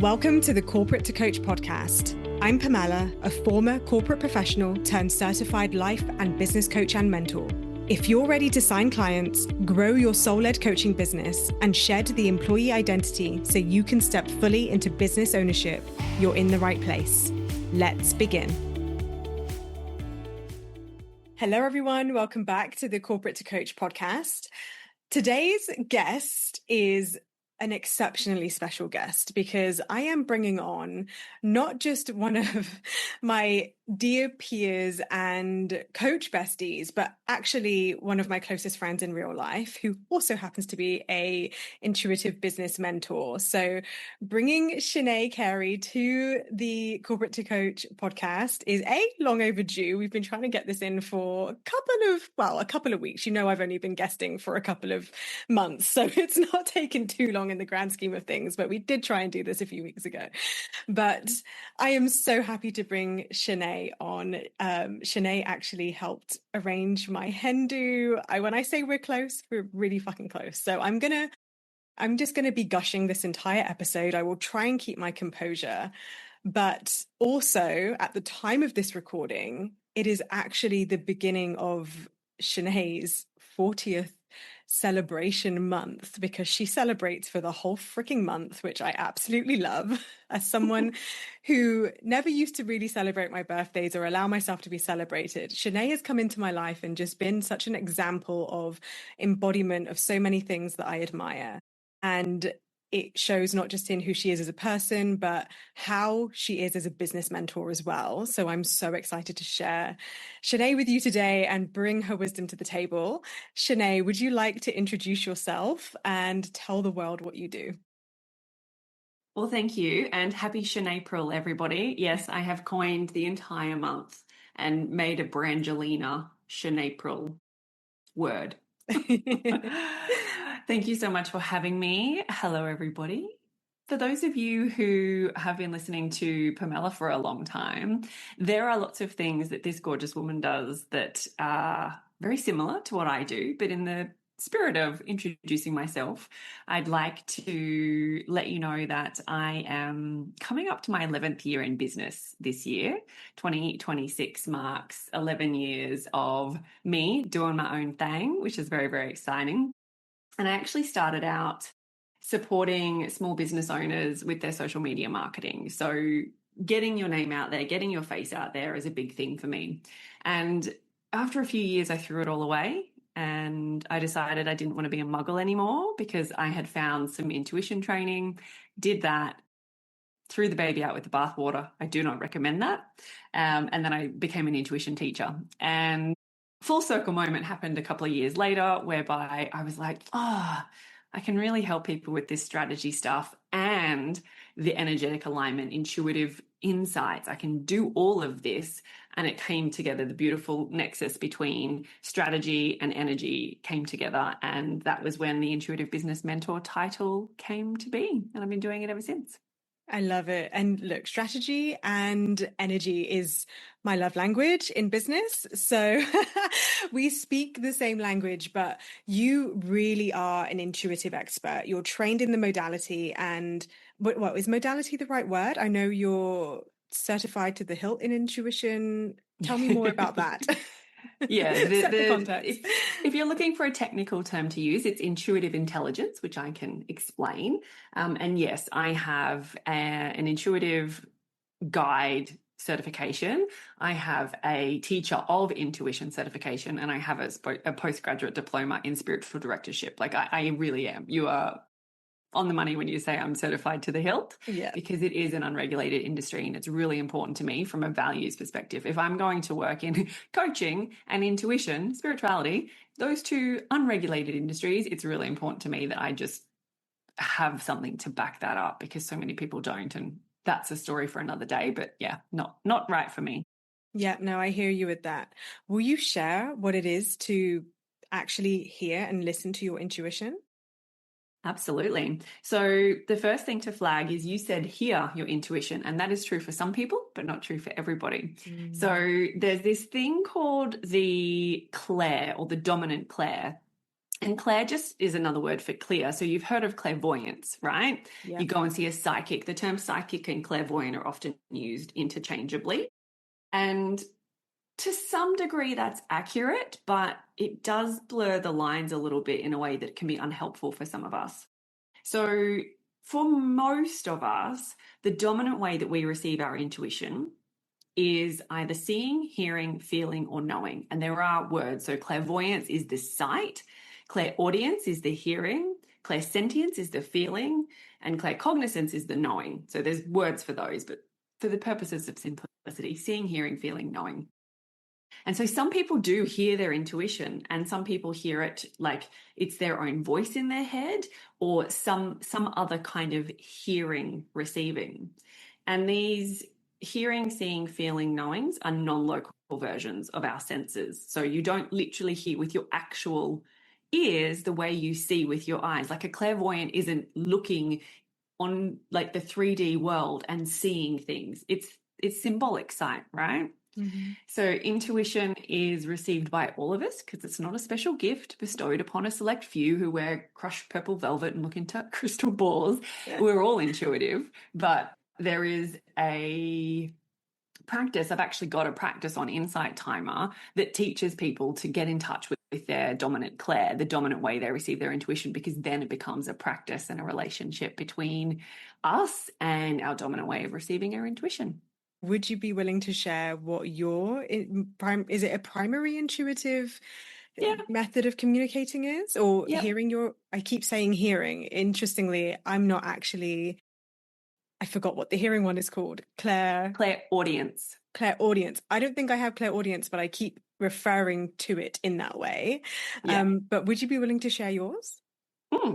Welcome to the Corporate to Coach podcast. I'm Pamela, a former corporate professional turned certified life and business coach and mentor. If you're ready to sign clients, grow your soul-led coaching business, and shed the employee identity so you can step fully into business ownership, you're in the right place. Let's begin. Hello, everyone. Welcome back to the Corporate to Coach podcast. Today's guest is an exceptionally special guest because I am bringing on not just one of my dear peers and coach besties, but actually one of my closest friends in real life who also happens to be a intuitive business mentor. So bringing Chenae Carey to the Corporate to Coach podcast is long overdue. We've been trying to get this in for a couple of weeks. You know, I've only been guesting for a couple of months, so it's not taken too long in the grand scheme of things, but we did try and do this a few weeks ago. But I am so happy to bring Chenae on. Chenae actually helped arrange my hen do. When I say we're close, we're really fucking close. So I'm just gonna be gushing this entire episode. I will try and keep my composure. But also, at the time of this recording, it is actually the beginning of Chenae's 40th celebration month, because she celebrates for the whole freaking month, which I absolutely love. As someone who never used to really celebrate my birthdays or allow myself to be celebrated, Chenae has come into my life and just been such an example of embodiment of so many things that I admire. And it shows not just in who she is as a person, but how she is as a business mentor as well. So I'm so excited to share Chenae with you today and bring her wisdom to the table. Chenae, would you like to introduce yourself and tell the world what you do? Well, thank you. And happy Chenae-pril, everybody. Yes, I have coined the entire month and made a Brangelina Chenae-pril word. Thank you so much for having me. Hello, everybody. For those of you who have been listening to Pamela for a long time, there are lots of things that this gorgeous woman does that are very similar to what I do, but in the spirit of introducing myself, I'd like to let you know that I am coming up to my 11th year in business this year. 2026 marks 11 years of me doing my own thing, which is very, very exciting. And I actually started out supporting small business owners with their social media marketing. So getting your name out there, getting your face out there is a big thing for me. And after a few years, I threw it all away. And I decided I didn't want to be a muggle anymore because I had found some intuition training, did that, threw the baby out with the bathwater. I do not recommend that. And then I became an intuition teacher. And full circle moment happened a couple of years later, whereby I was like, I can really help people with this strategy stuff and the energetic alignment, intuitive insights. I can do all of this. And it came together, the beautiful nexus between strategy and energy came together. And that was when the Intuitive Business Mentor title came to be. And I've been doing it ever since. I love it. And look, strategy and energy is my love language in business. So we speak the same language, but you really are an intuitive expert. You're trained in the modality. And what is modality the right word? I know you're certified to the hilt in intuition. Tell me more about that. Yeah, if you're looking for a technical term to use, it's intuitive intelligence, which I can explain. And yes, I have an intuitive guide certification. I have a teacher of intuition certification, and I have a postgraduate diploma in spiritual directorship. Like I really am. You are on the money when you say I'm certified to the hilt, because it is an unregulated industry and it's really important to me from a values perspective. If I'm going to work in coaching and intuition, spirituality, those two unregulated industries, it's really important to me that I just have something to back that up, because so many people don't. And that's a story for another day, but yeah, not right for me. Yeah, no, I hear you with that. Will you share what it is to actually hear and listen to your intuition? Absolutely. So the first thing to flag is you said hear your intuition, and that is true for some people, but not true for everybody. So there's this thing called the clair, or the dominant clair. And clair just is another word for clear. So you've heard of clairvoyance, right? Yeah. You go and see a psychic. The term psychic and clairvoyant are often used interchangeably. And to some degree, that's accurate, but it does blur the lines a little bit in a way that can be unhelpful for some of us. So, for most of us, the dominant way that we receive our intuition is either seeing, hearing, feeling, or knowing. And there are words. So, clairvoyance is the sight, clairaudience is the hearing, clairsentience is the feeling, and claircognizance is the knowing. So, there's words for those, but for the purposes of simplicity, seeing, hearing, feeling, knowing. And so some people do hear their intuition, and some people hear it like it's their own voice in their head or some other kind of hearing, receiving. And these hearing, seeing, feeling, knowings are non-local versions of our senses. So you don't literally hear with your actual ears the way you see with your eyes. Like a clairvoyant isn't looking on like the 3D world and seeing things. It's symbolic sight, right? Mm-hmm. So, intuition is received by all of us because it's not a special gift bestowed upon a select few who wear crushed purple velvet and look into crystal balls. We're all intuitive, but there is a practice. I've actually got a practice on Insight Timer that teaches people to get in touch with their dominant clair, the dominant way they receive their intuition, because then it becomes a practice and a relationship between us and our dominant way of receiving our intuition. Would you be willing to share what is it a primary intuitive Yeah. method of communicating is, or Yep. I keep saying hearing. Interestingly, I'm not actually, I forgot what the hearing one is called. Clairaudience. Clairaudience. I don't think I have clairaudience, but I keep referring to it in that way. Yeah. But would you be willing to share yours?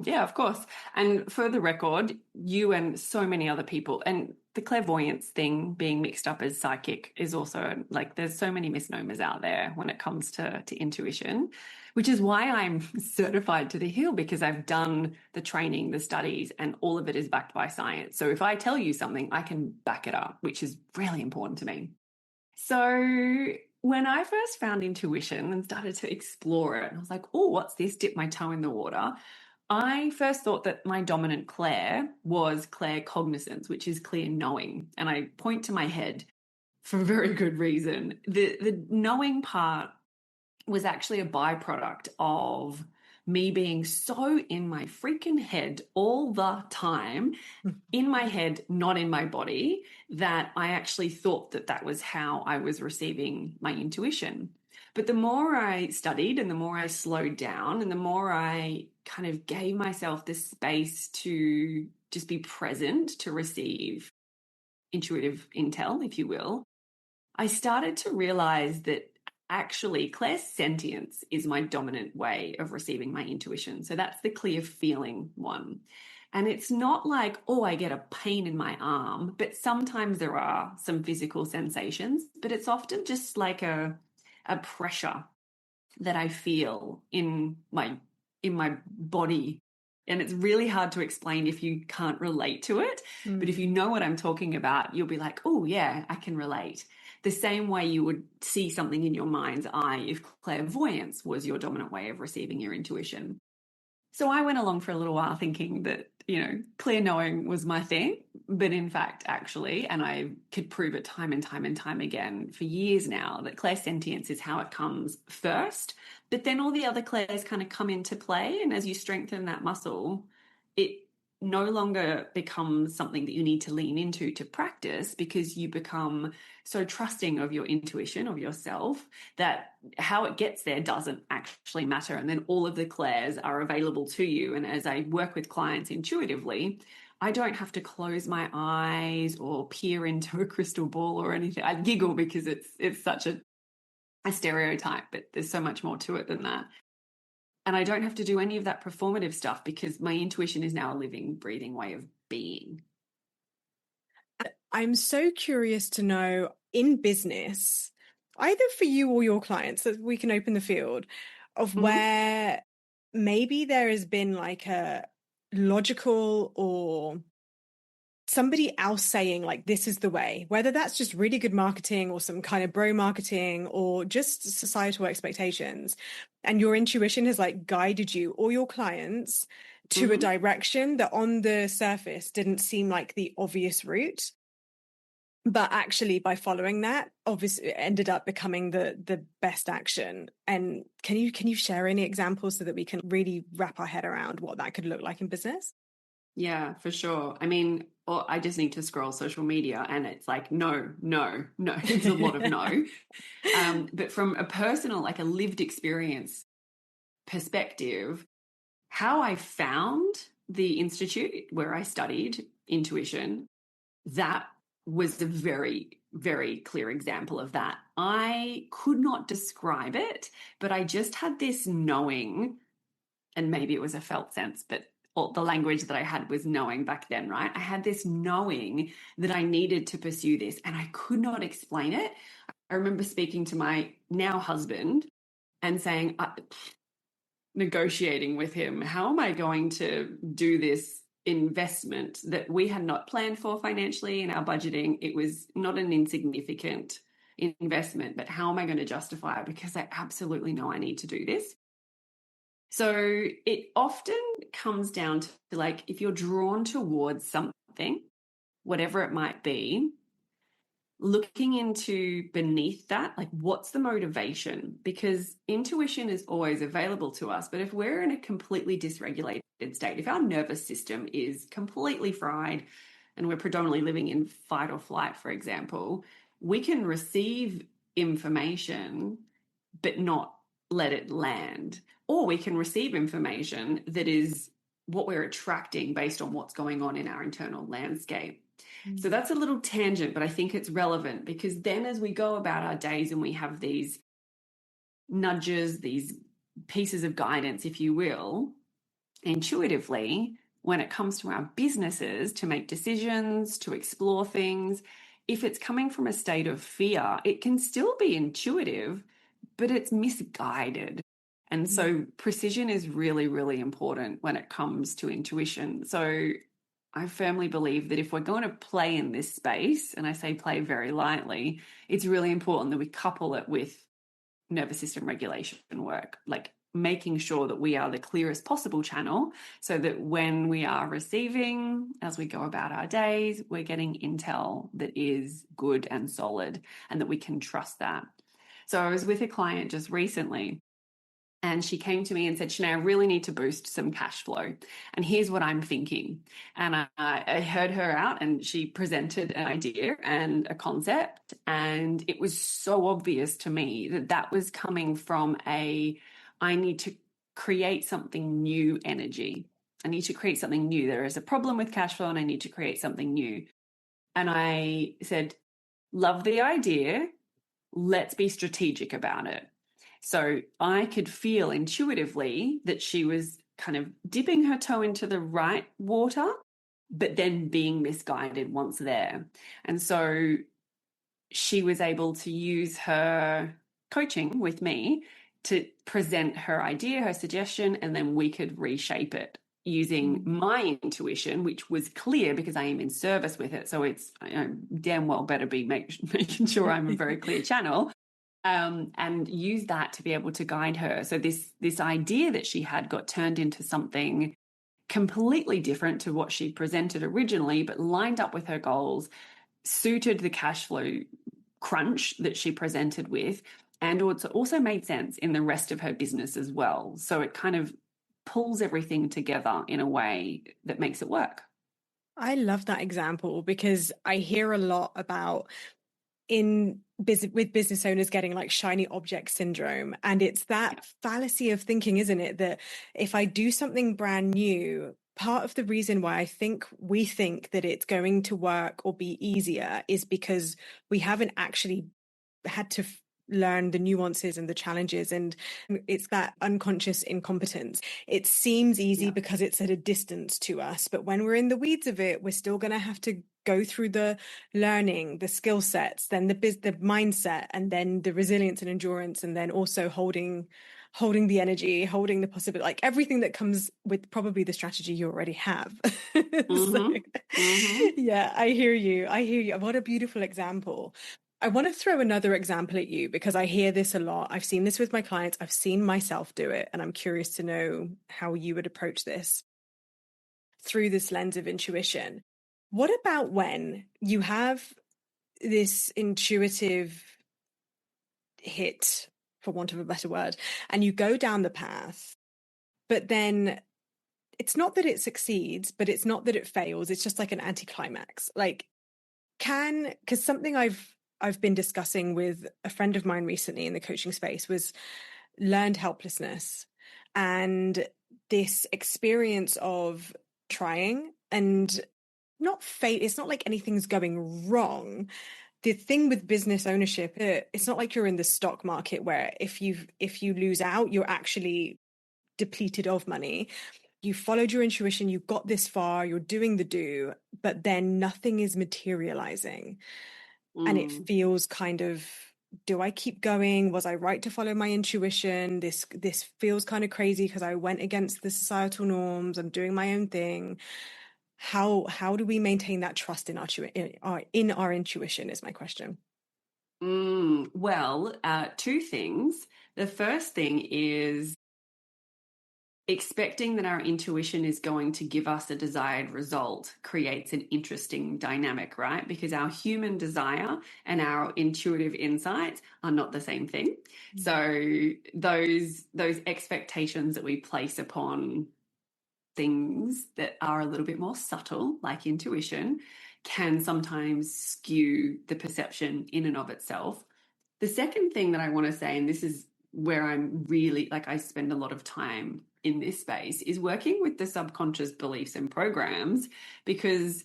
Yeah, of course. And for the record, you and so many other people, and the clairvoyance thing being mixed up as psychic is also like there's so many misnomers out there when it comes to intuition, which is why I'm certified to the hill because I've done the training, the studies, and all of it is backed by science. So if I tell you something, I can back it up, which is really important to me. So when I first found intuition and started to explore it, I was like, oh, what's this? Dip my toe in the water. I first thought that my dominant clair was claircognizance, which is clear knowing. And I point to my head for a very good reason. The knowing part was actually a byproduct of me being so in my freaking head all the time, in my head, not in my body, that I actually thought that that was how I was receiving my intuition. But the more I studied and the more I slowed down and the more I kind of gave myself the space to just be present to receive intuitive intel, if you will, I started to realize that actually clairsentience is my dominant way of receiving my intuition. So that's the clear feeling one. And it's not like, oh, I get a pain in my arm, but sometimes there are some physical sensations, but it's often just like a pressure that I feel in my body. And it's really hard to explain if you can't relate to it. But if you Mm. know what I'm talking about, you'll be like, oh, yeah, I can relate. The same way you would see something in your mind's eye if clairvoyance was your dominant way of receiving your intuition. So I went along for a little while thinking that, clear knowing was my thing. But in fact, actually, and I could prove it time and time and time again for years now, that clairsentience is how it comes first. But then all the other clairs kind of come into play. And as you strengthen that muscle, it no longer becomes something that you need to lean into to practice because you become so trusting of your intuition, of yourself, that how it gets there doesn't actually matter. And then all of the clairs are available to you. And as I work with clients intuitively, I don't have to close my eyes or peer into a crystal ball or anything. I giggle because it's such a stereotype, but there's so much more to it than that. And I don't have to do any of that performative stuff because my intuition is now a living, breathing way of being. I'm so curious to know in business, either for you or your clients, that we can open the field of Mm-hmm. where maybe there has been like a logical or somebody else saying like, this is the way, whether that's just really good marketing or some kind of bro marketing or just societal expectations. And your intuition has like guided you or your clients to a Mm-hmm. direction that on the surface didn't seem like the obvious route. But actually, by following that, obviously, it ended up becoming the best action. And can you share any examples so that we can really wrap our head around what that could look like in business? Yeah, for sure. I mean, or I just need to scroll social media and it's like, no, no, no. It's a lot of no. But from a personal, like a lived experience perspective, how I found the institute where I studied intuition, that was a very, very clear example of that. I could not describe it, but I just had this knowing, and maybe it was a felt sense, but the language that I had was knowing back then, right? I had this knowing that I needed to pursue this and I could not explain it. I remember speaking to my now husband and saying, negotiating with him, how am I going to do this investment that we had not planned for financially in our budgeting? It was not an insignificant investment, but how am I going to justify it? Because I absolutely know I need to do this. So it often comes down to like, if you're drawn towards something, whatever it might be, looking into beneath that, like what's the motivation? Because intuition is always available to us. But if we're in a completely dysregulated state, if our nervous system is completely fried and we're predominantly living in fight or flight, for example, we can receive information but not let it land. Or we can receive information that is what we're attracting based on what's going on in our internal landscape. So that's a little tangent, but I think it's relevant because then as we go about our days and we have these nudges, these pieces of guidance, if you will, intuitively, when it comes to our businesses, to make decisions, to explore things, if it's coming from a state of fear, it can still be intuitive, but it's misguided. And so precision is really, really important when it comes to intuition. So I firmly believe that if we're going to play in this space, and I say play very lightly, it's really important that we couple it with nervous system regulation work, like making sure that we are the clearest possible channel so that when we are receiving, as we go about our days, we're getting intel that is good and solid and that we can trust that. So I was with a client just recently and she came to me and said, Chenae, I really need to boost some cash flow. And here's what I'm thinking. And I heard her out and she presented an idea and a concept. And it was so obvious to me that that was coming from I need to create something new energy. I need to create something new. There is a problem with cash flow and I need to create something new. And I said, love the idea. Let's be strategic about it. So I could feel intuitively that she was kind of dipping her toe into the right water, but then being misguided once there. And so she was able to use her coaching with me to present her idea, her suggestion, and then we could reshape it using my intuition, which was clear because I am in service with it. So it's damn well better be making sure I'm a very clear channel. And use that to be able to guide her. So this idea that she had got turned into something completely different to what she presented originally, but lined up with her goals, suited the cash flow crunch that she presented with, and also made sense in the rest of her business as well. So it kind of pulls everything together in a way that makes it work. I love that example because I hear a lot about with business owners getting like shiny object syndrome. And it's that fallacy of thinking, isn't it? That if I do something brand new, part of the reason why we think that it's going to work or be easier is because we haven't actually had to learn the nuances and the challenges, and it's that unconscious incompetence. It seems easy because it's at a distance to us, but when we're in the weeds of it, we're still going to have to go through the learning, the skill sets, then the mindset, and then the resilience and endurance, and then also holding holding the energy, holding the possibility, like everything that comes with probably the strategy you already have. So, Mm-hmm. Mm-hmm. yeah, I hear you. I hear you. What a beautiful example. I want to throw another example at you because I hear this a lot. I've seen this with my clients. I've seen myself do it, and I'm curious to know how you would approach this through this lens of intuition. What about when you have this intuitive hit, for want of a better word, and you go down the path, but then it's not that it succeeds, but it's not that it fails. It's just like an anticlimax. Like, because something I've been discussing with a friend of mine recently in the coaching space was learned helplessness and this experience of trying and not fate. It's not like anything's going wrong. The thing with business ownership, it's not like you're in the stock market where if you lose out, you're actually depleted of money. You followed your intuition, you got this far, you're doing the do, but then nothing is materializing. And it Mm. feels kind of, do I keep going? Was I right to follow my intuition? This feels kind of crazy because I went against the societal norms. I'm doing my own thing. How do we maintain that trust in our intuition is my question. Well, two things. The first thing is expecting that our intuition is going to give us a desired result creates an interesting dynamic, right? Because our human desire and our intuitive insights are not the same thing. So those expectations that we place upon things that are a little bit more subtle, like intuition, can sometimes skew the perception in and of itself. The second thing that I want to say, and this is where I'm really like, I spend a lot of time in this space, is working with the subconscious beliefs and programs, because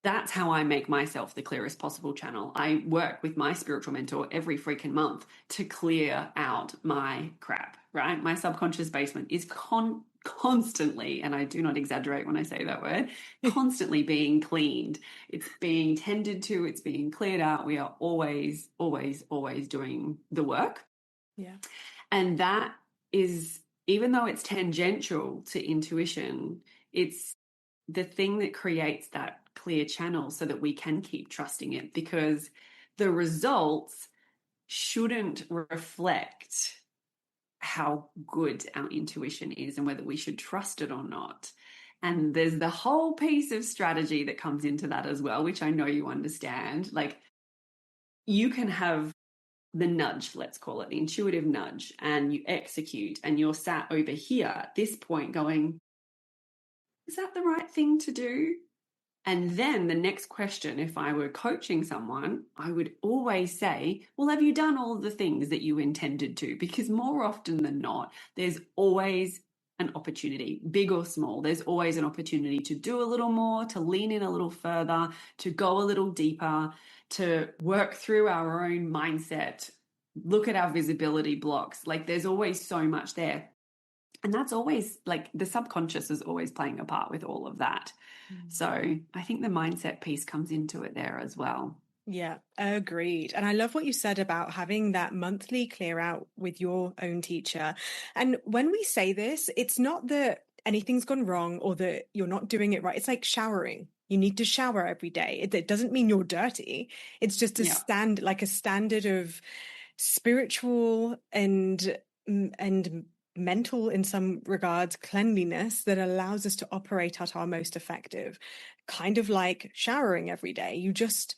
that's how I make myself the clearest possible channel. I work with my spiritual mentor every freaking month to clear out my crap, right? My subconscious basement is constantly, and I do not exaggerate when I say that word, constantly being cleaned. It's being tended to, it's being cleared out. We are always, always, always doing the work. Yeah. And that is, even though it's tangential to intuition, it's the thing that creates that clear channel so that we can keep trusting it, because the results shouldn't reflect how good our intuition is and whether we should trust it or not. And there's the whole piece of strategy that comes into that as well, which I know you understand. Like, you can have the nudge, let's call it the intuitive nudge, and you execute and you're sat over here at this point going, is that the right thing to do? And then the next question, if I were coaching someone, I would always say, well, have you done all the things that you intended to? Because more often than not, there's always an opportunity, big or small. There's always an opportunity to do a little more, to lean in a little further, to go a little deeper, to work through our own mindset, look at our visibility blocks. Like, there's always so much there. And that's always, like, the subconscious is always playing a part with all of that. So I think the mindset piece comes into it there as well. Yeah, agreed. And I love what you said about having that monthly clear out with your own teacher. And when we say this, it's not that anything's gone wrong or that you're not doing it right. It's like showering. You need to shower every day. It doesn't mean you're dirty. It's just Yeah. like a standard of spiritual and mental, in some regards, cleanliness that allows us to operate at our most effective. Kind of like showering every day. You just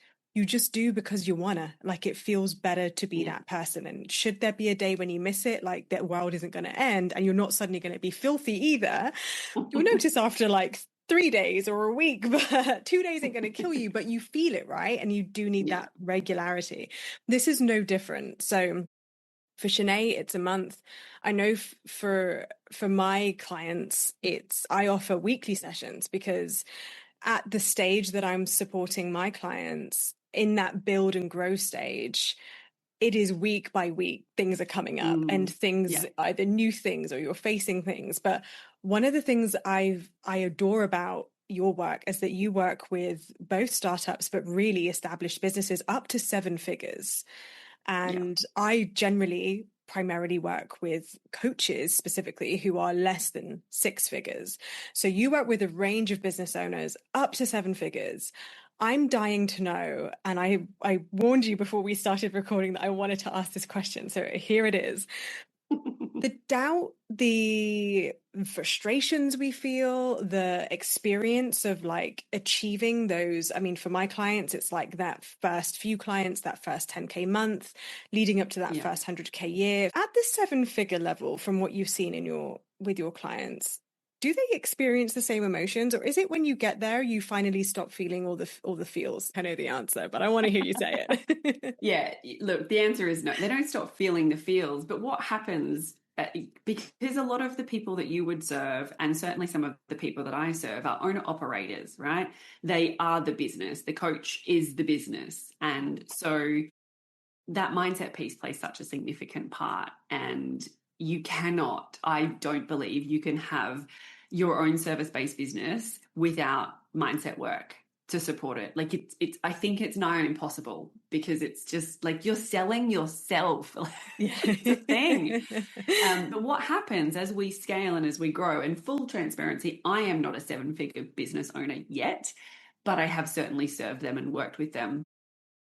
do because you wanna. Like, it feels better to be Yeah. that person. And should there be a day when you miss it, like, that world isn't going to end and you're not suddenly going to be filthy either, you'll notice after like 3 days or a week, but 2 days ain't going to kill you, but you feel it, right? And you do need Yeah. that regularity. This is no different. So for Chenae, it's a month. I know for my clients, I offer weekly sessions because at the stage that I'm supporting my clients in that build and grow stage, it is week by week, things are coming up and things, Yeah. either new things or you're facing things. But one of the things I adore about your work is that you work with both startups, but really established businesses up to 7 figures. Yeah. And I generally primarily work with coaches specifically who are less than six figures. So you work with a range of business owners up to seven figures. I'm dying to know, and I warned you before we started recording that I wanted to ask this question. So here it is. The doubt, the frustrations we feel, the experience of like achieving those. I mean, for my clients, it's like that first few clients, that first 10K month, leading up to that Yeah. first 100K year. At the seven-figure level, from what you've seen in with your clients, do they experience the same emotions, or is it when you get there you finally stop feeling all the feels? I know the answer, but I want to hear you say it. Yeah, look, the answer is no. They don't stop feeling the feels, but what happens, because a lot of the people that you would serve, and certainly some of the people that I serve, are owner operators, right? They are the business. The coach is the business. And so that mindset piece plays such a significant part. And I don't believe you can have your own service-based business without mindset work to support it. Like I think it's nigh on impossible, because it's just like you're selling yourself. It's a thing. But what happens as we scale and as we grow, and full transparency, I am not a seven-figure business owner yet, but I have certainly served them and worked with them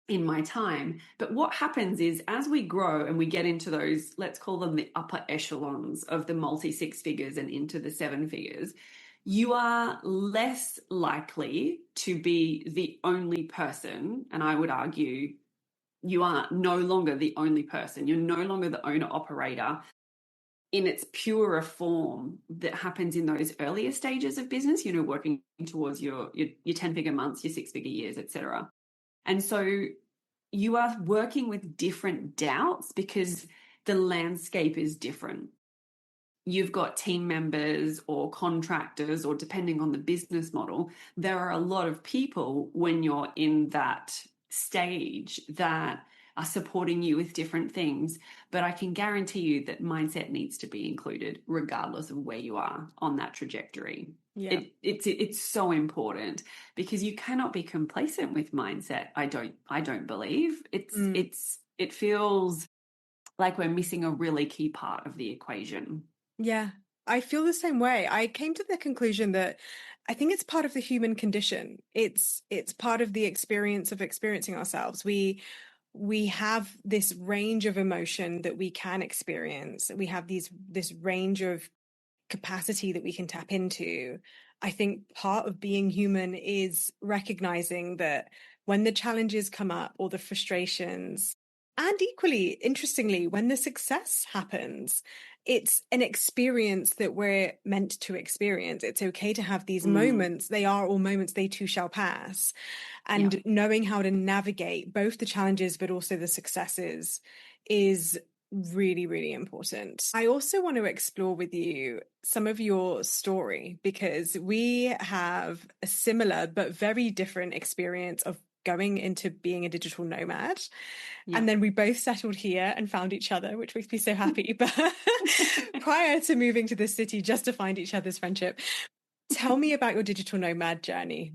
in my time. But what happens is, as we grow and we get into those, let's call them the upper echelons of the multi six figures and into the seven figures, you are less likely to be the only person. And I would argue you are no longer the only person. You're no longer the owner operator in its purer form that happens in those earlier stages of business, working towards your 10-figure months, your six-figure years, etc. And so you are working with different doubts because the landscape is different. You've got team members or contractors, or depending on the business model, there are a lot of people when you're in that stage that are supporting you with different things. But I can guarantee you that mindset needs to be included regardless of where you are on that trajectory. Yeah. It's so important, because you cannot be complacent with mindset. I don't believe it feels like we're missing a really key part of the equation. Yeah, I feel the same way. I came to the conclusion that I think it's part of the human condition. It's part of the experience of experiencing ourselves. We have this range of emotion that we can experience. We have this range of capacity that we can tap into. I think part of being human is recognizing that when the challenges come up or the frustrations, and equally interestingly, when the success happens, it's an experience that we're meant to experience. It's okay to have these moments. They are all moments, they too shall pass. And Yeah. knowing how to navigate both the challenges, but also the successes is really, really important. I also want to explore with you some of your story, because we have a similar but very different experience of going into being a digital nomad. Yeah. And then we both settled here and found each other, which makes me so happy. But prior to moving to the city just to find each other's friendship, tell me about your digital nomad journey.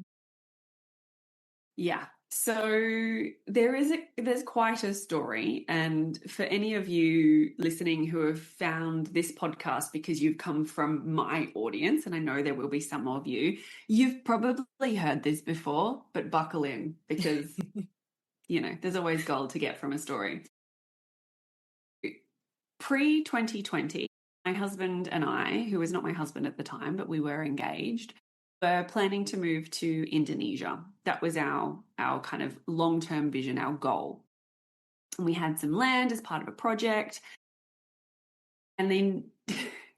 Yeah. So there's quite a story. And for any of you listening who have found this podcast because you've come from my audience, and I know there will be some of you, you've probably heard this before, but buckle in, because there's always gold to get from a story. Pre-2020, my husband and I, who was not my husband at the time, but we were engaged, were planning to move to Indonesia. That was our kind of long-term vision, our goal. And we had some land as part of a project. And then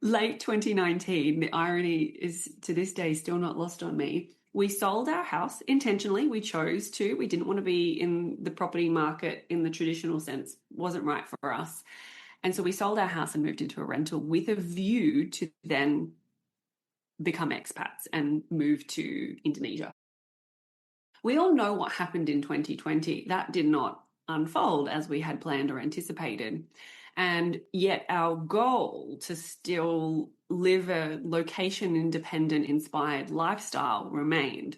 late 2019, the irony is to this day still not lost on me. We sold our house intentionally. We chose to. We didn't want to be in the property market in the traditional sense. It wasn't right for us. And so we sold our house and moved into a rental with a view to then become expats and move to Indonesia. We all know what happened in 2020. That did not unfold as we had planned or anticipated. And yet our goal to still live a location independent, inspired lifestyle remained.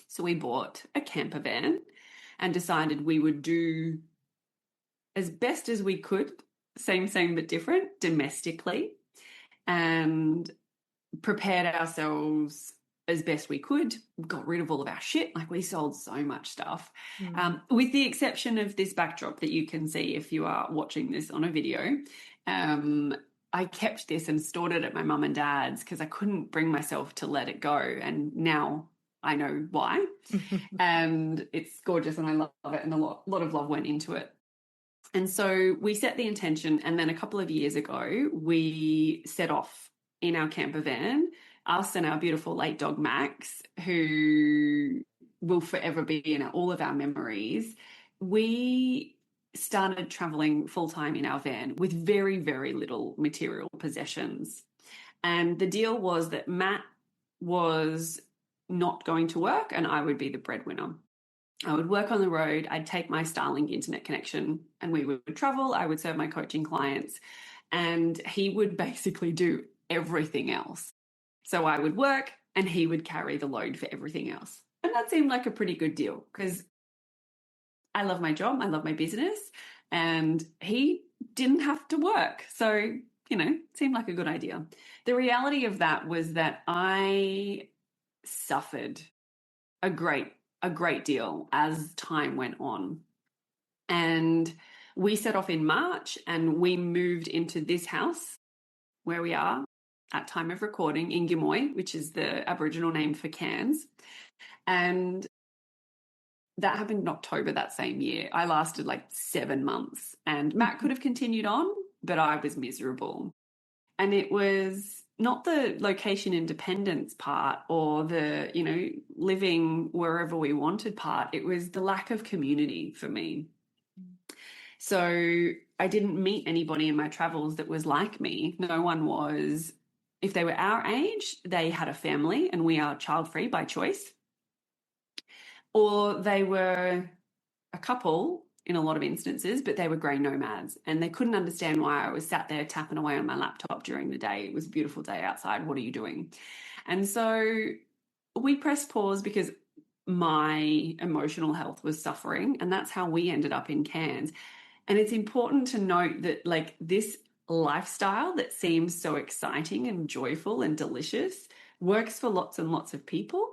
So we bought a camper van and decided we would do as best as we could same but different domestically, and prepared ourselves as best we could, got rid of all of our shit. Like, we sold so much stuff, with the exception of this backdrop that you can see if you are watching this on a video. I kept this and stored it at my mum and dad's because I couldn't bring myself to let it go. And now I know why. And it's gorgeous and I love it. And a lot of love went into it. And so we set the intention. And then a couple of years ago, we set off in our camper van, us and our beautiful late dog Max, who will forever be in all of our memories. We started traveling full time in our van with very, very little material possessions. And the deal was that Matt was not going to work and I would be the breadwinner. I would work on the road, I'd take my Starlink internet connection and we would travel. I would serve my coaching clients and he would basically do everything else. So I would work and he would carry the load for everything else. And that seemed like a pretty good deal because I love my job, I love my business, and he didn't have to work. So, you know, it seemed like a good idea. The reality of that was that I suffered a great deal as time went on. And we set off in March and we moved into this house where we are at time of recording in Gimoy, which is the Aboriginal name for Cairns. And that happened in October that same year. I lasted like 7 months and Matt could have continued on, but I was miserable. And it was not the location independence part or the, you know, living wherever we wanted part. It was the lack of community for me. So I didn't meet anybody in my travels that was like me. No one was, if they were our age, they had a family and we are child-free by choice. Or they were a couple in a lot of instances, but they were grey nomads and they couldn't understand why I was sat there tapping away on my laptop during the day. It was a beautiful day outside. What are you doing? And so we pressed pause because my emotional health was suffering, and that's how we ended up in Cairns. And it's important to note that, like, this lifestyle that seems so exciting and joyful and delicious works for lots and lots of people.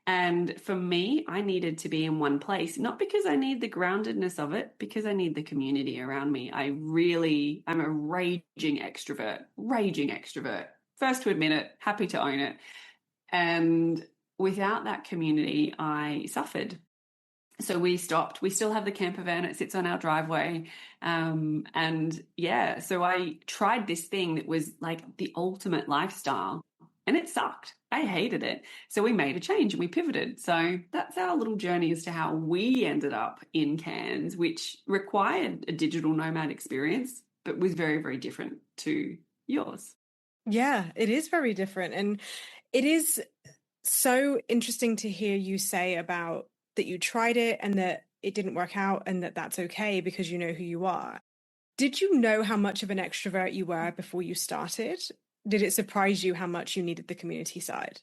And for me, I needed to be in one place, not because I need the groundedness of it, because I need the community around me. I'm a raging extrovert. First to admit it, happy to own it. And without that community, I suffered. So we stopped. We still have the camper van. It sits on our driveway. And yeah, so I tried this thing that was like the ultimate lifestyle and it sucked. I hated it. So we made a change and we pivoted. So that's our little journey as to how we ended up in Cairns, which required a digital nomad experience, but was very, very different to yours. Yeah, it is very different. And it is so interesting to hear you say about that you tried it and that it didn't work out and that that's okay because you know who you are. Did you know how much of an extrovert you were before you started? Did it surprise you how much you needed the community side?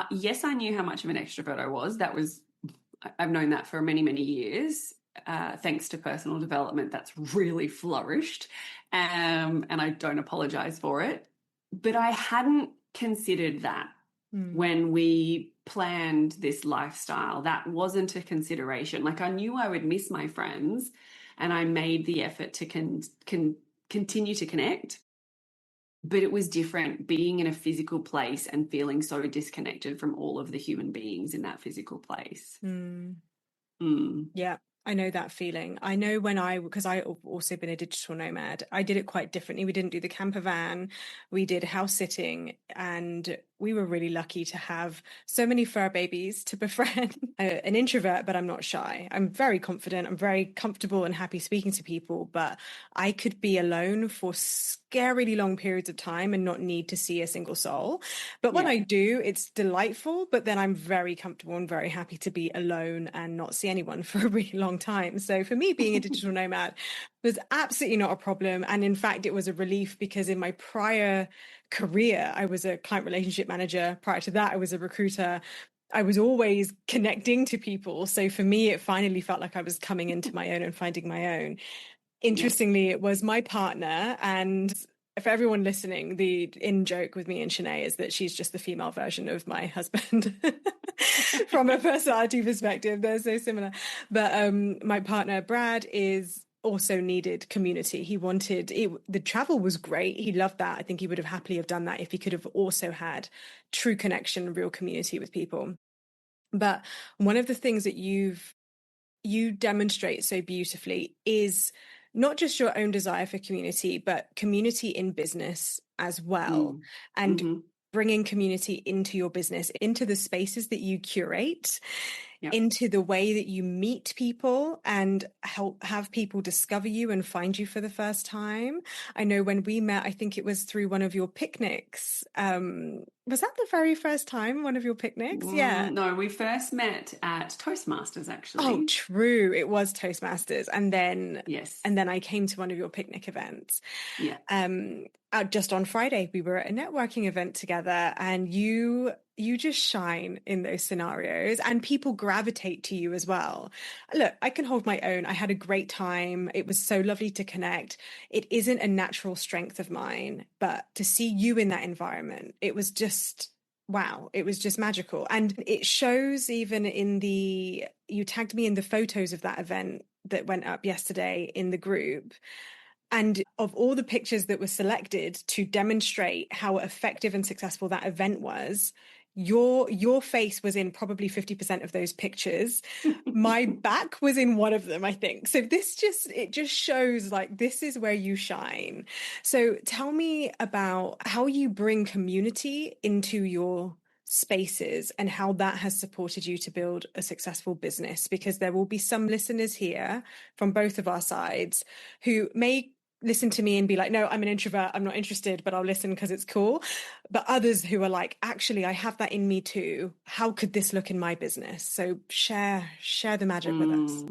Yes, I knew how much of an extrovert I was. I've known that for many, many years. Thanks to personal development, that's really flourished. And I don't apologize for it. But I hadn't considered that when we planned this lifestyle. That wasn't a consideration. Like, I knew I would miss my friends and I made the effort to continue to connect. But it was different being in a physical place and feeling so disconnected from all of the human beings in that physical place. Yeah, I know that feeling. I know because I've also been a digital nomad, I did it quite differently. We didn't do the camper van, we did house sitting, and we were really lucky to have so many fur babies to befriend. An introvert, but I'm not shy. I'm very confident. I'm very comfortable and happy speaking to people, but I could be alone for scarily long periods of time and not need to see a single soul. But when I do, it's delightful, but then I'm very comfortable and very happy to be alone and not see anyone for a really long time. So for me, being a digital nomad was absolutely not a problem. And in fact, it was a relief because in my prior career, I was a client relationship manager. Prior to that, I was a recruiter. I was always connecting to people. So for me, it finally felt like I was coming into my own and finding my own. Yeah. Interestingly, it was my partner, and for everyone listening, the in joke with me and Chenae is that she's just the female version of my husband. From a personality perspective, they're so similar. But my partner Brad is also needed community. He wanted it, the travel was great. He loved that. I think he would have happily have done that if he could have also had true connection, real community with people. But one of the things that you demonstrate so beautifully is not just your own desire for community, but community in business as well. Mm. And Hmm. bringing community into your business, into the spaces that you curate, Yeah. into the way that you meet people and help have people discover you and find you for the first time. I know when we met, I think it was through one of your picnics. Was that the very first time, one of your picnics? Yeah. No, we first met at Toastmasters, Oh, actually. true. It was Toastmasters. Yes. And then I came to one of your picnic events. Yeah. Um, just on Friday, we were at a networking event together, and you just shine in those scenarios, and people gravitate to you as well. Look, I can hold my own. I had a great time. It was so lovely to connect. It isn't a natural strength of mine, but to see you in that environment, it was just wow, it was just magical. And it shows even in you tagged me in the photos of that event that went up yesterday in the group. And of all the pictures that were selected to demonstrate how effective and successful that event was, your face was in probably 50% of those pictures. My back was in one of them, I think. So it just shows like this is where you shine. So tell me about how you bring community into your spaces and how that has supported you to build a successful business, because there will be some listeners here from both of our sides who may listen to me and be like, no, I'm an introvert, I'm not interested, but I'll listen because it's cool. But others who are like, actually, I have that in me too. How could this look in my business? So share the magic with us.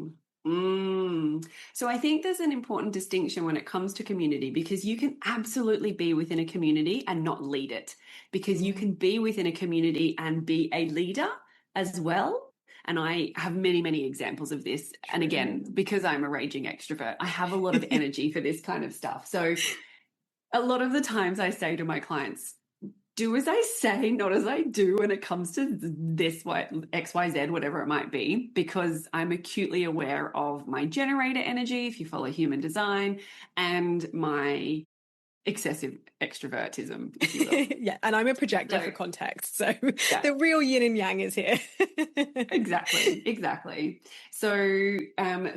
Mm, So I think there's an important distinction when it comes to community, because you can absolutely be within a community and not lead it, because you Mm, can be within a community and be a leader as well. And I have many, many examples of this. And again, true. because I'm a raging extrovert, I have a lot of energy for this kind of stuff. So a lot of the times I say to my clients, do as I say, not as I do when it comes to this, X, Y, Z, whatever it might be, because I'm acutely aware of my generator energy, if you follow human design, and my excessive extrovertism, if you will. Yeah, and I'm a projector So, for context. So yeah. the real yin and yang is here. Exactly, exactly. So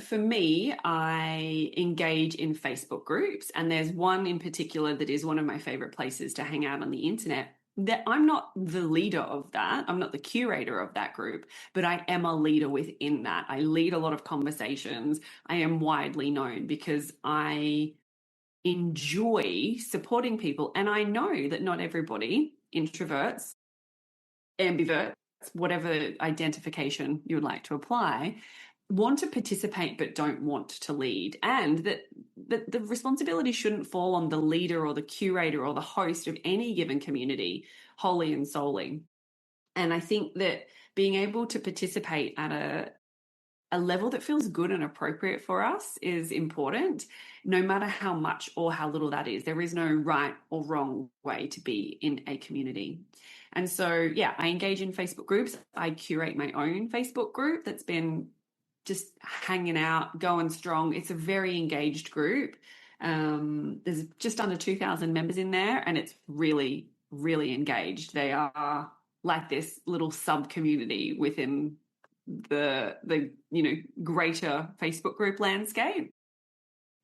for me, I engage in Facebook groups, and there's one in particular that is one of my favorite places to hang out on the internet. That I'm not the leader of that, I'm not the curator of that group, but I am a leader within that. I lead a lot of conversations. I am widely known because I enjoy supporting people, and I know that not everybody, introverts, ambiverts, whatever identification you would like to apply, want to participate but don't want to lead. And that the responsibility shouldn't fall on the leader or the curator or the host of any given community wholly and solely. And I think that being able to participate at a level that feels good and appropriate for us is important, no matter how much or how little that is. There is no right or wrong way to be in a community. And so, yeah, I engage in Facebook groups. I curate my own Facebook group that's been just hanging out, going strong. It's a very engaged group. There's just under 2,000 members in there, and it's really, really engaged. They are like this little sub community within the greater Facebook group landscape.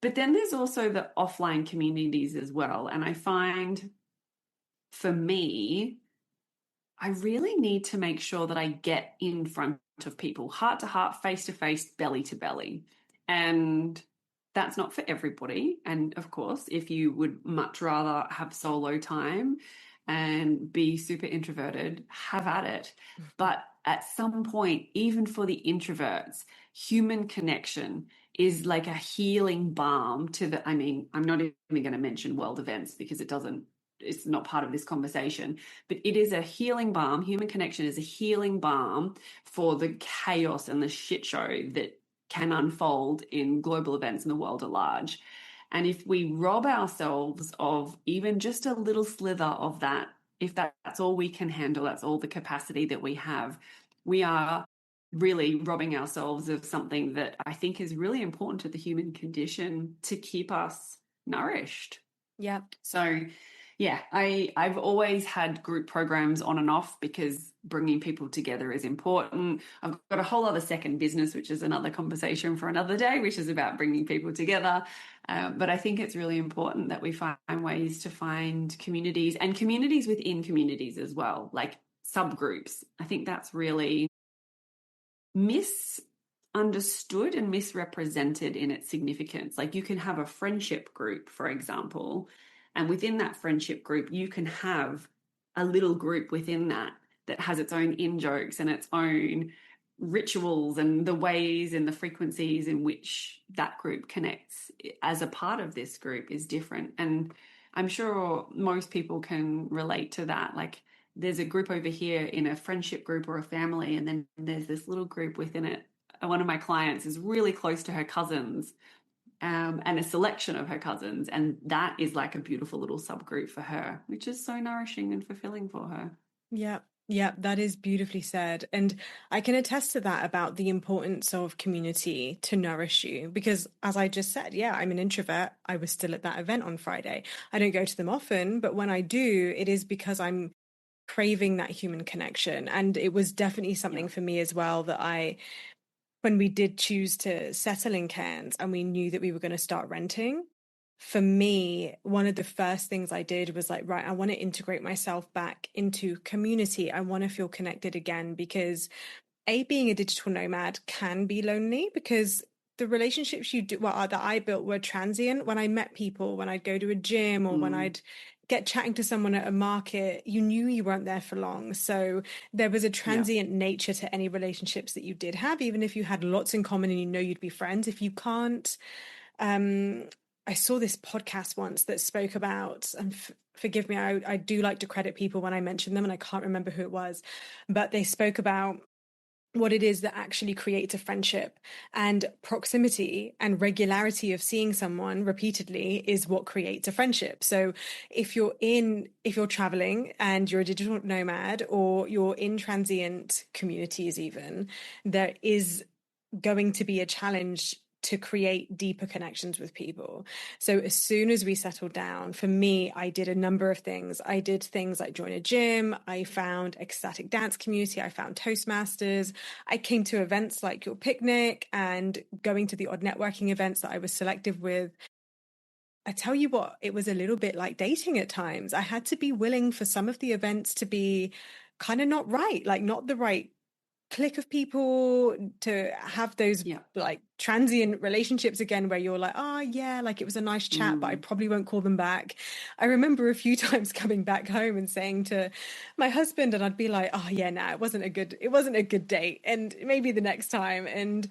But then there's also the offline communities as well. And I find for me, I really need to make sure that I get in front of people, heart to heart, face to face, belly to belly. And that's not for everybody. And of course, if you would much rather have solo time and be super introverted, have at it. But at some point, even for the introverts, human connection is like a healing balm to the, I mean, I'm not even going to mention world events because it's not part of this conversation, but it is a healing balm. Human connection is a healing balm for the chaos and the shit show that can unfold in global events in the world at large. And if we rob ourselves of even just a little slither of that, if that's all we can handle, that's all the capacity that we have, we are really robbing ourselves of something that I think is really important to the human condition to keep us nourished. Yeah. So, yeah, I've always had group programs on and off because bringing people together is important. I've got a whole other second business, which is another conversation for another day, which is about bringing people together. But I think it's really important that we find ways to find communities and communities within communities as well, like subgroups. I think that's really misunderstood and misrepresented in its significance. Like you can have a friendship group, for example, and within that friendship group, you can have a little group within that that has its own in jokes and its own rituals and the ways and the frequencies in which that group connects as a part of this group is different. And I'm sure most people can relate to that. Like there's a group over here in a friendship group or a family, and then there's this little group within it. One of my clients is really close to her cousins, and a selection of her cousins, and that is like a beautiful little subgroup for her, which is so nourishing and fulfilling for her. Yeah. Yeah, that is beautifully said. And I can attest to that about the importance of community to nourish you. Because as I just said, yeah, I'm an introvert. I was still at that event on Friday. I don't go to them often, but when I do, it is because I'm craving that human connection. And it was definitely Yeah. something for me as well that when we did choose to settle in Cairns and we knew that we were going to start renting, for me, one of the first things I did was like, right, I want to integrate myself back into community. I want to feel connected again because being a digital nomad can be lonely because the relationships you do well, that I built were transient. When I met people, when I'd go to a gym or when Mm, I'd get chatting to someone at a market, you knew you weren't there for long. So there was a yeah. transient nature to any relationships that you did have, even if you had lots in common and you know you'd be friends. If you can't, um, I saw this podcast once that spoke about, and forgive me, I do like to credit people when I mention them, and I can't remember who it was, but they spoke about what it is that actually creates a friendship, and proximity and regularity of seeing someone repeatedly is what creates a friendship. So if you're traveling and you're a digital nomad or you're in transient communities, even, there is going to be a challenge to create deeper connections with people. So as soon as we settled down, for me, I did a number of things. I did things like join a gym. I found ecstatic dance community. I found Toastmasters. I came to events like your picnic and going to the odd networking events that I was selective with. I tell you what, it was a little bit like dating at times. I had to be willing for some of the events to be kind of not right, like not the right clique of people, to have those Yeah. like transient relationships again where you're like, oh yeah, like it was a nice chat, but I Mm. probably won't call them back. I remember a few times coming back home and saying to my husband, and I'd be like, oh yeah, no, it wasn't a good date, and maybe the next time. And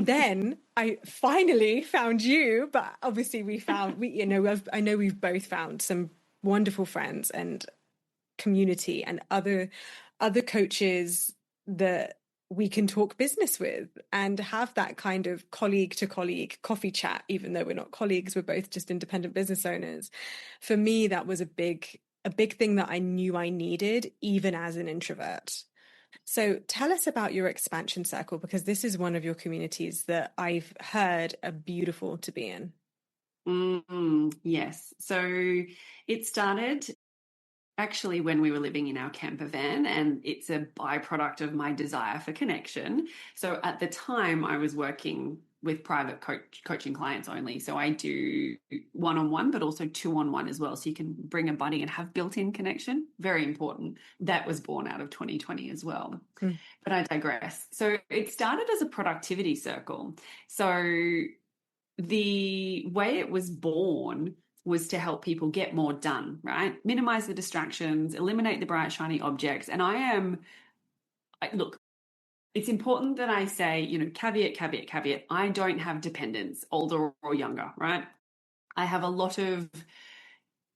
then I finally found you, but obviously I know we've both found some wonderful friends and community and other coaches that we can talk business with and have that kind of colleague to colleague coffee chat, even though we're not colleagues, we're both just independent business owners. For me, that was a big thing that I knew I needed, even as an introvert. So tell us about your expansion circle, because this is one of your communities that I've heard are beautiful to be in. Yes. So it started actually when we were living in our camper van, and it's a byproduct of my desire for connection. So at the time I was working with private coaching clients only, so I do one-on-one but also two-on-one as well, so you can bring a buddy and have built-in connection. Very important. That was born out of 2020 as well, Mm. but I digress. So it started as a productivity circle. So the way it was born was to help people get more done, right? Minimize the distractions, eliminate the bright, shiny objects. And look, it's important that I say, caveat, caveat, caveat. I don't have dependents, older or younger, right? I have a lot of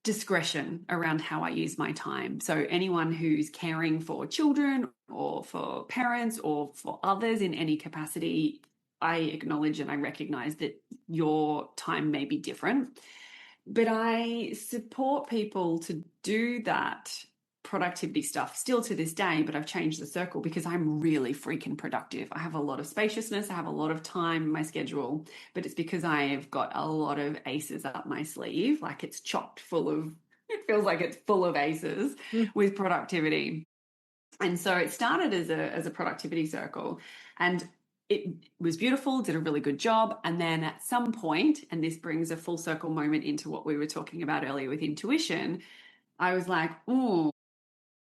discretion around how I use my time. So anyone who's caring for children or for parents or for others in any capacity, I acknowledge and I recognize that your time may be different. But I support people to do that productivity stuff still to this day, but I've changed the circle because I'm really freaking productive. I have a lot of spaciousness, I have a lot of time in my schedule, but it's because I've got a lot of aces up my sleeve. Like it's chocked full of, it feels like it's full of aces with productivity. And so it started as a productivity circle, and it was beautiful, did a really good job. And then at some point, and this brings a full circle moment into what we were talking about earlier with intuition, I was like, oh,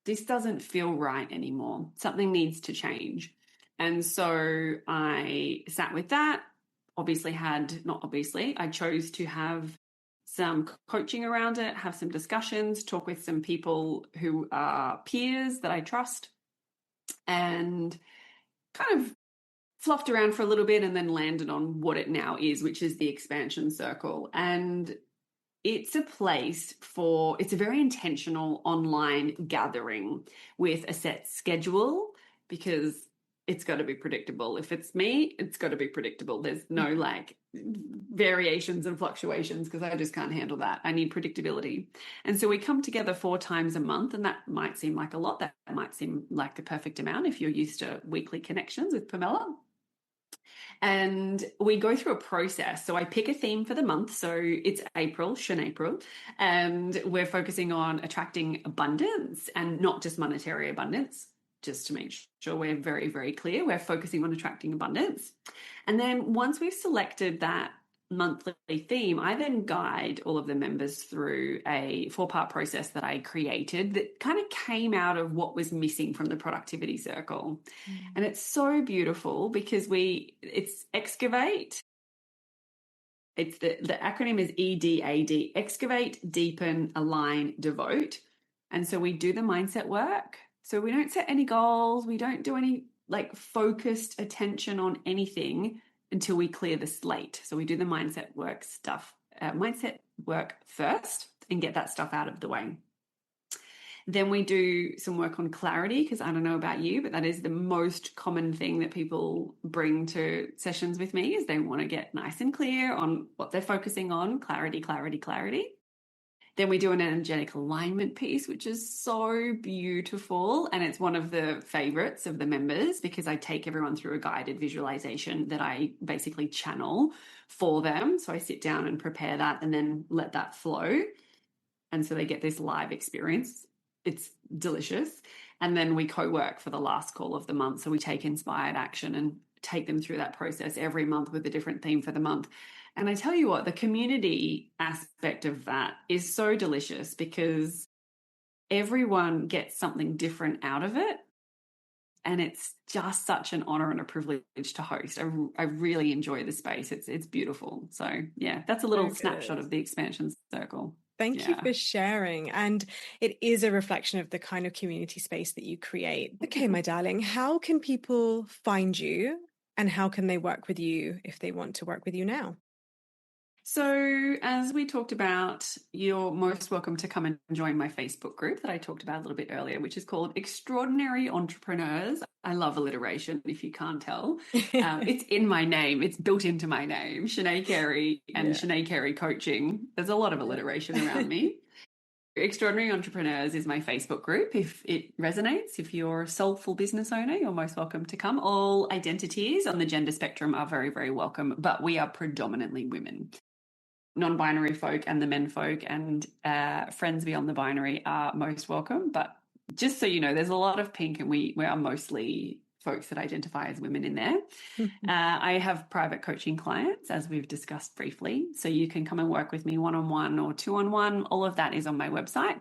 this doesn't feel right anymore. Something needs to change. And so I sat with that. I chose to have some coaching around it, have some discussions, talk with some people who are peers that I trust, and kind of fluffed around for a little bit and then landed on what it now is, which is the expansion circle. And it's it's a very intentional online gathering with a set schedule, because it's got to be predictable. If it's me, it's got to be predictable. There's no like variations and fluctuations, because I just can't handle that. I need predictability. And so we come together 4 times a month, and that might seem like a lot. That might seem like the perfect amount if you're used to weekly connections with Pamela. And we go through a process. So I pick a theme for the month. So it's April, Chenae, and we're focusing on attracting abundance, and not just monetary abundance. Just to make sure we're very, very clear, we're focusing on attracting abundance. And then once we've selected that monthly theme, I then guide all of the members through a 4-part process that I created that kind of came out of what was missing from the productivity circle. And it's so beautiful because it's excavate. It's the acronym is EDAD, excavate, deepen, align, devote. And so we do the mindset work. So we don't set any goals. We don't do any like focused attention on anything until we clear the slate. So we do the mindset work first and get that stuff out of the way. Then we do some work on clarity, because I don't know about you, but that is the most common thing that people bring to sessions with me, is they want to get nice and clear on what they're focusing on. Clarity, clarity, clarity. Then we do an energetic alignment piece, which is so beautiful. And it's one of the favorites of the members, because I take everyone through a guided visualization that I basically channel for them. So I sit down and prepare that and then let that flow. And so they get this live experience. It's delicious. And then we co-work for the last call of the month. So we take inspired action and take them through that process every month with a different theme for the month. And I tell you what, the community aspect of that is so delicious, because everyone gets something different out of it. And it's just such an honor and a privilege to host. I really enjoy the space. It's beautiful. So yeah, that's a little snapshot of the expansion circle. Thank you for sharing. And it is a reflection of the kind of community space that you create. Okay, my darling, how can people find you, and how can they work with you if they want to work with you now? So as we talked about, you're most welcome to come and join my Facebook group that I talked about a little bit earlier, which is called Extraordinary Entrepreneurs. I love alliteration, if you can't tell. It's in my name. It's built into my name, Chenae Carey and Chenae Carey Coaching. There's a lot of alliteration around me. Extraordinary Entrepreneurs is my Facebook group. If it resonates, if you're a soulful business owner, you're most welcome to come. All identities on the gender spectrum are very, very welcome, but we are predominantly women. Non-binary folk and the men folk and friends beyond the binary are most welcome. But just so you know, there's a lot of pink, and we are mostly folks that identify as women in there. I have private coaching clients, as we've discussed briefly. So you can come and work with me one-on-one or two-on-one. All of that is on my website,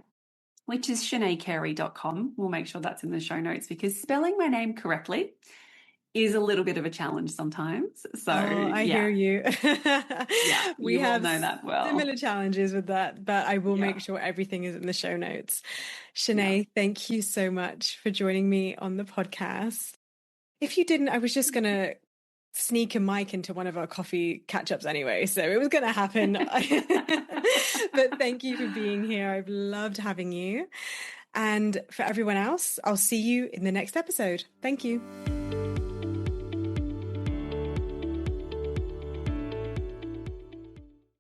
which is chenaecarey.com. We'll make sure that's in the show notes, because spelling my name correctly is a little bit of a challenge sometimes. So I hear you. We have know that well. Similar challenges with that, but I will make sure everything is in the show notes. Chenae, thank you so much for joining me on the podcast. If you didn't, I was just going to sneak a mic into one of our coffee catch-ups anyway, so it was going to happen. But thank you for being here. I've loved having you. And for everyone else, I'll see you in the next episode. Thank you.